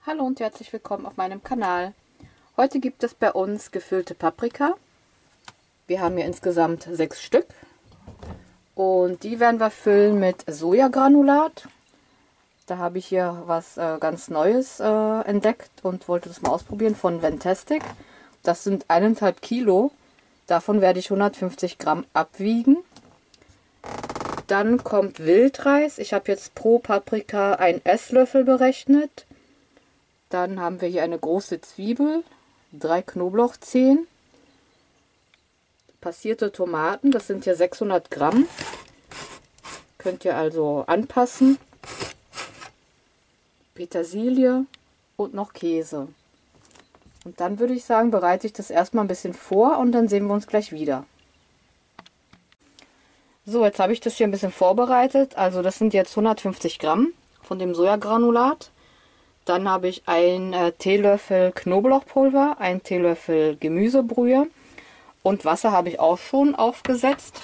Hallo und herzlich willkommen auf meinem Kanal. Heute gibt es bei uns gefüllte Paprika. Wir haben hier insgesamt 6 Stück und die werden wir füllen mit Sojagranulat. Da habe ich hier was ganz Neues entdeckt und wollte das mal ausprobieren von Ventastic. Das sind 1,5 Kilo. Davon werde ich 150 Gramm abwiegen. Dann kommt Wildreis. Ich habe jetzt pro Paprika einen Esslöffel berechnet. Dann haben wir hier eine große Zwiebel, 3 Knoblauchzehen, passierte Tomaten, das sind hier 600 Gramm. Könnt ihr also anpassen. Petersilie und noch Käse. Und dann würde ich sagen, bereite ich das erstmal ein bisschen vor und dann sehen wir uns gleich wieder. So, jetzt habe ich das hier ein bisschen vorbereitet. Also das sind jetzt 150 Gramm von dem Sojagranulat. Dann habe ich einen Teelöffel Knoblauchpulver, einen Teelöffel Gemüsebrühe und Wasser habe ich auch schon aufgesetzt.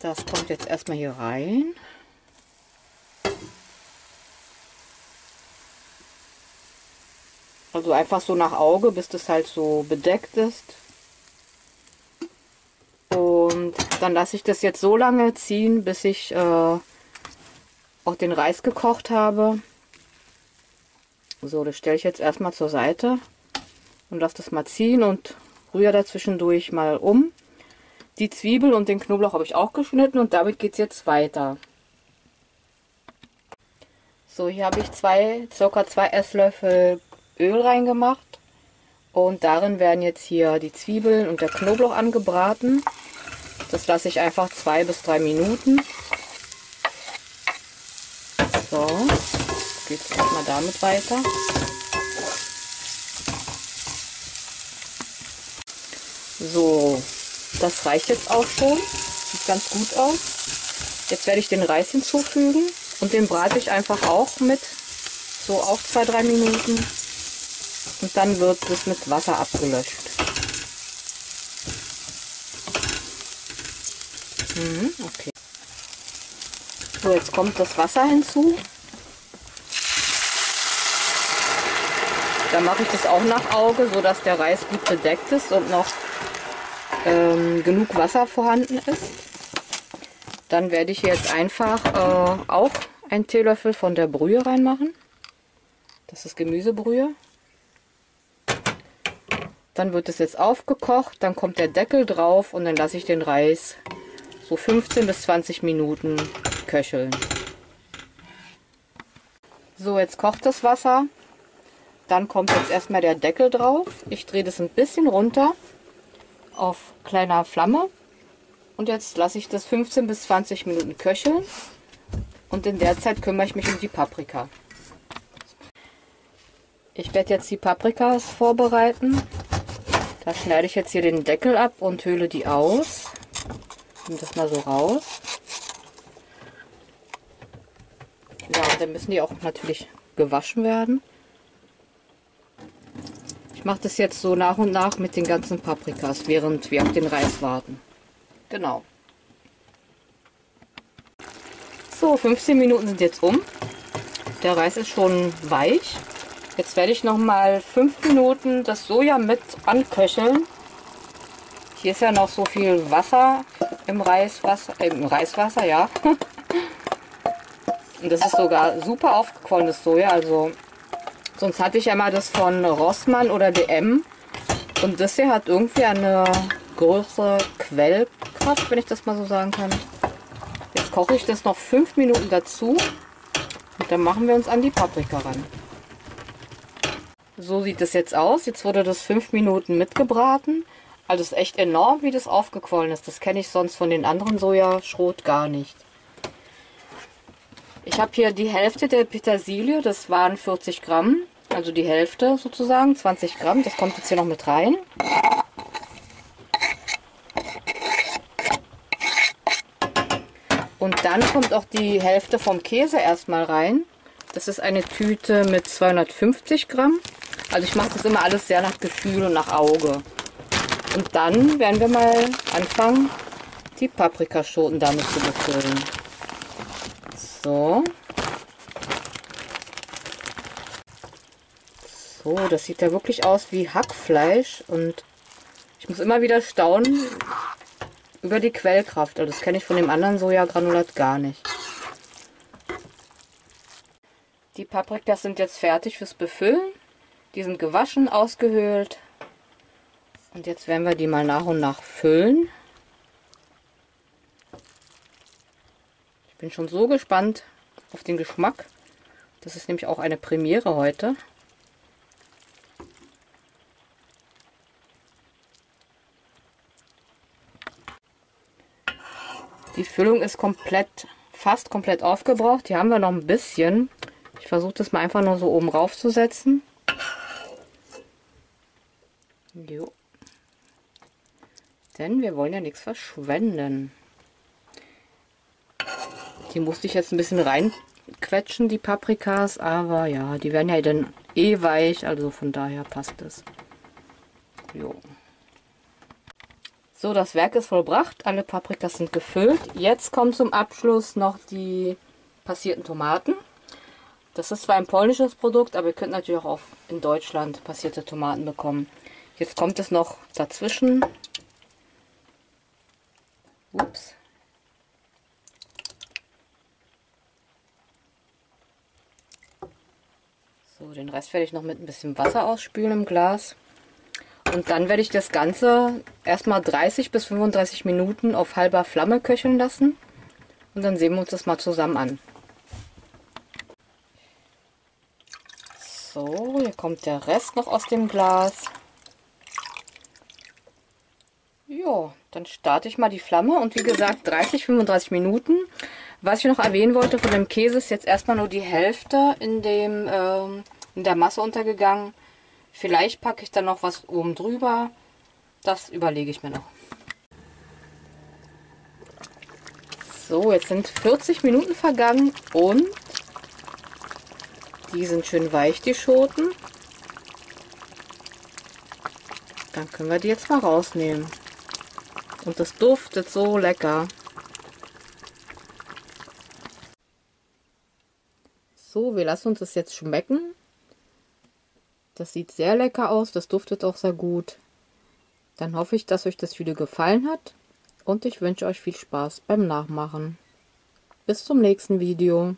Das kommt jetzt erstmal hier rein. Also einfach so nach Auge, bis das halt so bedeckt ist. Und dann lasse ich das jetzt so lange ziehen, bis ich auch den Reis gekocht habe. So, das stelle ich jetzt erstmal zur Seite und lasse das mal ziehen und rühre dazwischendurch mal um. Die Zwiebel und den Knoblauch habe ich auch geschnitten und damit geht es jetzt weiter. So, hier habe ich ca. 2 Esslöffel Öl reingemacht und darin werden jetzt hier die Zwiebeln und der Knoblauch angebraten. Das lasse ich einfach 2 bis 3 Minuten. So, geht es erstmal damit weiter. So, das reicht jetzt auch schon. Sieht ganz gut aus. Jetzt werde ich den Reis hinzufügen und den brate ich einfach auch mit. So auch 2-3 Minuten. Und dann wird es mit Wasser abgelöscht. Okay. So, jetzt kommt das Wasser hinzu. Dann mache ich das auch nach Auge, so dass der Reis gut bedeckt ist und noch genug Wasser vorhanden ist. Dann werde ich jetzt einfach auch einen Teelöffel von der Brühe reinmachen. Das ist Gemüsebrühe. Dann wird es jetzt aufgekocht, dann kommt der Deckel drauf und dann lasse ich den Reis so 15 bis 20 Minuten köcheln. So, jetzt kocht das Wasser. Dann kommt jetzt erstmal der Deckel drauf. Ich drehe das ein bisschen runter auf kleiner Flamme. Und jetzt lasse ich das 15 bis 20 Minuten köcheln. Und in der Zeit kümmere ich mich um die Paprika. Ich werde jetzt die Paprikas vorbereiten. Da schneide ich jetzt hier den Deckel ab und höhle die aus. Nehme das mal so raus. Ja, und dann müssen die auch natürlich gewaschen werden. Ich mache das jetzt so nach und nach mit den ganzen Paprikas, während wir auf den Reis warten. Genau. So, 15 Minuten sind jetzt um. Der Reis ist schon weich. Jetzt werde ich noch mal 5 Minuten das Soja mit anköcheln. Hier ist ja noch so viel Wasser im Reiswasser, ja. Und das ist sogar super aufgequollenes Soja, also sonst hatte ich ja mal das von Rossmann oder DM. Und das hier hat irgendwie eine größere Quellkraft, wenn ich das mal so sagen kann. Jetzt koche ich das noch 5 Minuten dazu. Und dann machen wir uns an die Paprika ran. So sieht es jetzt aus. Jetzt wurde das 5 Minuten mitgebraten. Also es ist echt enorm, wie das aufgequollen ist. Das kenne ich sonst von den anderen Sojaschrot gar nicht. Ich habe hier die Hälfte der Petersilie, das waren 40 Gramm, also die Hälfte sozusagen, 20 Gramm, das kommt jetzt hier noch mit rein. Und dann kommt auch die Hälfte vom Käse erstmal rein. Das ist eine Tüte mit 250 Gramm. Also ich mache das immer alles sehr nach Gefühl und nach Auge. Und dann werden wir mal anfangen, die Paprikaschoten damit zu befüllen. So. So, das sieht ja wirklich aus wie Hackfleisch und ich muss immer wieder staunen über die Quellkraft. Also das kenne ich von dem anderen Sojagranulat gar nicht. Die Paprikas sind jetzt fertig fürs Befüllen. Die sind gewaschen, ausgehöhlt. Und jetzt werden wir die mal nach und nach füllen. Ich bin schon so gespannt auf den Geschmack. Das ist nämlich auch eine Premiere heute. Die Füllung ist fast komplett aufgebraucht. Hier haben wir noch ein bisschen. Ich versuche das mal einfach nur so oben rauf zu setzen. Jo. Denn wir wollen ja nichts verschwenden. Die musste ich jetzt ein bisschen reinquetschen, die Paprikas, aber ja, die werden ja dann eh weich, also von daher passt es. Jo. So, das Werk ist vollbracht, alle Paprikas sind gefüllt. Jetzt kommen zum Abschluss noch die passierten Tomaten. Das ist zwar ein polnisches Produkt, aber ihr könnt natürlich auch in Deutschland passierte Tomaten bekommen. Jetzt kommt es noch dazwischen. Ups. So, den Rest werde ich noch mit ein bisschen Wasser ausspülen im Glas. Und dann werde ich das Ganze erstmal 30 bis 35 Minuten auf halber Flamme köcheln lassen. Und dann sehen wir uns das mal zusammen an. So, hier kommt der Rest noch aus dem Glas. Ja, dann starte ich mal die Flamme und wie gesagt 30, 35 Minuten. Was ich noch erwähnen wollte, von dem Käse ist jetzt erstmal nur die Hälfte in der Masse untergegangen. Vielleicht packe ich dann noch was oben drüber. Das überlege ich mir noch. So, jetzt sind 40 Minuten vergangen und die sind schön weich, die Schoten. Dann können wir die jetzt mal rausnehmen. Und das duftet so lecker. So, wir lassen uns das jetzt schmecken. Das sieht sehr lecker aus, das duftet auch sehr gut. Dann hoffe ich, dass euch das Video gefallen hat und ich wünsche euch viel Spaß beim Nachmachen. Bis zum nächsten Video.